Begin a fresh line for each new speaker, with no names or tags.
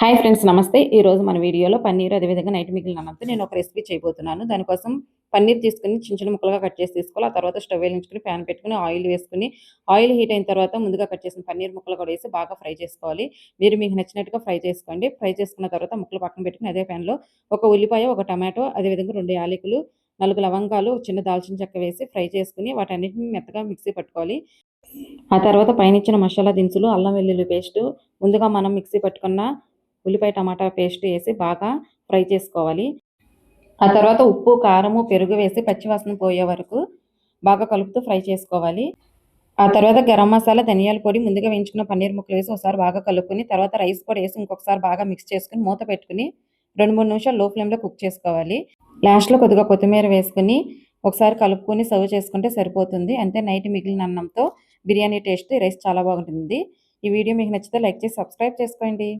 Hi friends నమస్తే. ఈరోజు మన వీడియోలో పన్నీర్ అదేవిధంగా నైట్ మిగిలిన అన్నంతో నేను ఒక రెసిపీ చేయబోతున్నాను. దానికోసం పన్నీర్ తీసుకొని చిన్న చిన్న ముక్కలుగా కట్ చేసి తీసుకోవాలి. ఆ తర్వాత స్టవ్ వెలిగించుకొని ప్యాన్ పెట్టుకొని ఆయిల్ వేసుకొని ఆయిల్ హీట్ అయిన తర్వాత ముందుగా కట్ చేసిన పన్నీర్ ముక్కలు కూడా వేసి బాగా ఫ్రై చేసుకోవాలి. మీరు మీకు నచ్చినట్టుగా ఫ్రై చేసుకోండి. ఫ్రై చేసుకున్న తర్వాత ముక్కలు పక్కన పెట్టుకుని అదే ప్యాన్లో ఒక ఉల్లిపాయ, ఒక టమాటో, అదేవిధంగా 2 యాలకులు, 4 లవంగాలు, చిన్న దాల్చిన చెక్క వేసి ఫ్రై చేసుకుని వాటన్నిటిని మెత్తగా మిక్సీ పట్టుకోవాలి. ఆ తర్వాత పైనిచ్చిన మసాలా దినుసులు, అల్లం వెల్లుల్లి పేస్టు, ముందుగా మనం మిక్సీ పట్టుకున్న ఉల్లిపాయ టమాటా పేస్ట్ వేసి బాగా ఫ్రై చేసుకోవాలి. ఆ తర్వాత ఉప్పు, కారము, పెరుగు వేసి పచ్చివాసన పోయే వరకు బాగా కలుపుతూ ఫ్రై చేసుకోవాలి. ఆ తర్వాత గరం మసాలా, ధనియాల పొడి, ముందుగా వేయించుకున్న పన్నీర్ ముక్కలు వేసి ఒకసారి బాగా కలుపుకొని తర్వాత రైస్ కూడా వేసి ఇంకొకసారి బాగా మిక్స్ చేసుకుని మూత పెట్టుకుని 2-3 నిమిషాలు లో ఫ్లేమ్లో కుక్ చేసుకోవాలి. లాస్ట్లో కొద్దిగా కొత్తిమీర వేసుకుని ఒకసారి కలుపుకొని సర్వ్ చేసుకుంటే సరిపోతుంది. అంతే, నైట్ మిగిలిన అన్నంతో బిర్యానీ టేస్ట్ రైస్ చాలా బాగుంటుంది. ఈ వీడియో మీకు నచ్చితే లైక్ చేసి సబ్స్క్రైబ్ చేసుకోండి.